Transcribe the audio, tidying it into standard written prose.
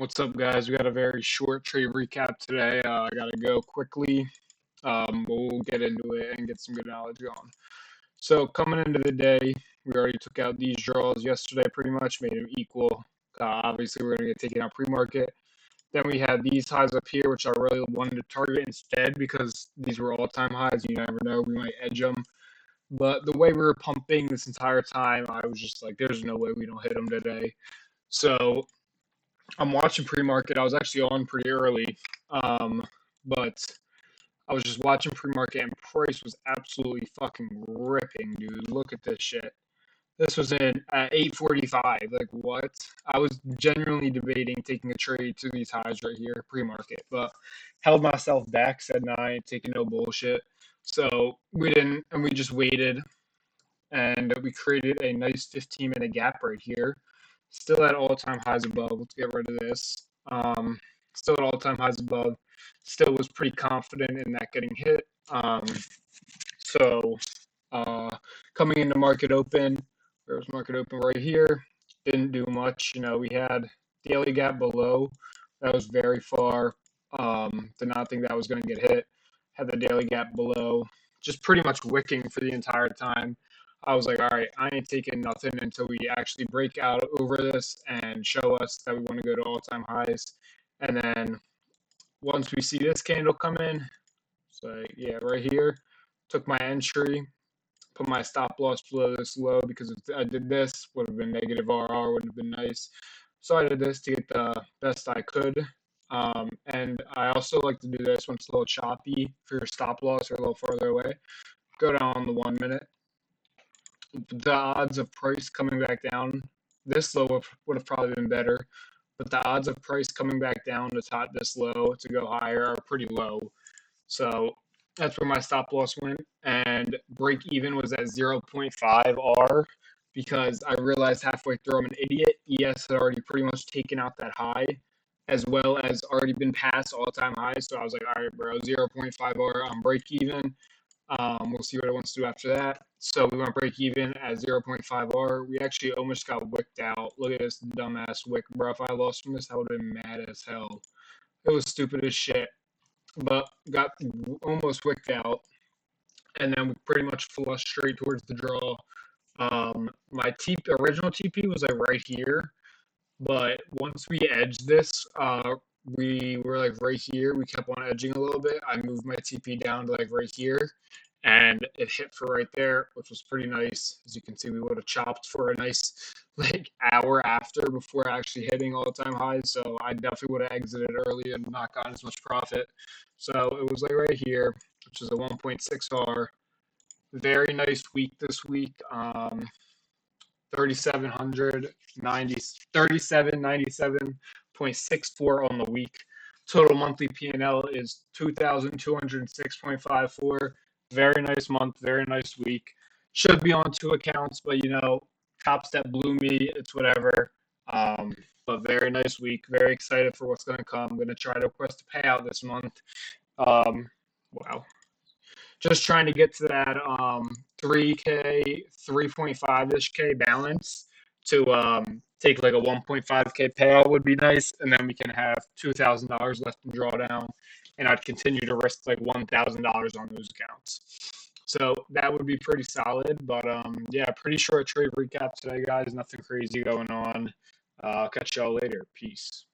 What's up, guys? We got a very short trade recap today. I gotta go quickly. But we'll get into it and get some good knowledge going. So coming into the day, we already took out these draws yesterday. Pretty much made them equal. Obviously, we're gonna get taken out pre-market. Then we had these highs up here, which I really wanted to target instead because these were all-time highs. You never know, we might edge them. But the way we were pumping this entire time, I was just like, "There's no way we don't hit them today." So I'm watching pre-market. I was actually on pretty early, but I was just watching pre-market, and price was absolutely fucking ripping, dude. Look at this shit. This was in at 8:45. Like what? I was genuinely debating taking a trade to these highs right here, pre-market, but held myself back. Said, "Nah, I ain't taking no bullshit." So we didn't, and we just waited, and we created a nice 15-minute gap right here. Still at all-time highs above. Let's get rid of this. Still at all-time highs above. Still was pretty confident in that getting hit. So coming into market open, where was market open right here? Didn't do much. We had daily gap below. That was very far. Did not think that was going to get hit. Had the daily gap below. Just pretty much wicking for the entire time. I was like, all right, I ain't taking nothing until we actually break out over this and show us that we want to go to all-time highs. And then once we see this candle come in, so yeah, right here, took my entry, put my stop loss below this low because if I did this, would have been negative RR, would have been nice. So I did this to get the best I could. And I also like to do this when it's a little choppy for your stop loss or a little farther away. Go down on the 1 minute. The odds of price coming back down, this low would have probably been better, but the odds of price coming back down to top this low to go higher are pretty low. So that's where my stop loss went, and break even was at 0.5 R because I realized halfway through I'm an idiot. ES had already pretty much taken out that high, as well as already been past all-time highs. So I was like, all right, bro, 0.5 R on break even. We'll see what it wants to do after that. So we went break even at 0.5 R. We actually almost got wicked out. Look at this dumbass wick, bro. If I lost from this, I would have been mad as hell. It was stupid as shit, but got almost wicked out. And then we pretty much flushed straight towards the draw. My original TP was like right here, but once we edged this, we were like right here. We kept on edging a little bit. I moved my TP down to like right here, and it hit for right there, which was pretty nice. As you can see, we would have chopped for a nice like hour after before actually hitting all-time highs. So I definitely would have exited early and not gotten as much profit. So it was like right here, which is a 1.6 R. Very nice week this week. 3797.64 on the week. Total monthly P&L is 2,206.54. Very nice month, very nice week. Should be on two accounts, but cops that blew me, it's whatever. But very nice week. Very excited for what's going to come. I'm going to try to request a payout this month. Wow. Just trying to get to that 3K, 3.5-ish K balance to take like a 1.5K payout would be nice, and then we can have $2,000 left in drawdown, and I'd continue to risk like $1,000 on those accounts. So that would be pretty solid, but yeah, pretty short trade recap today, guys. Nothing crazy going on. Catch y'all later. Peace.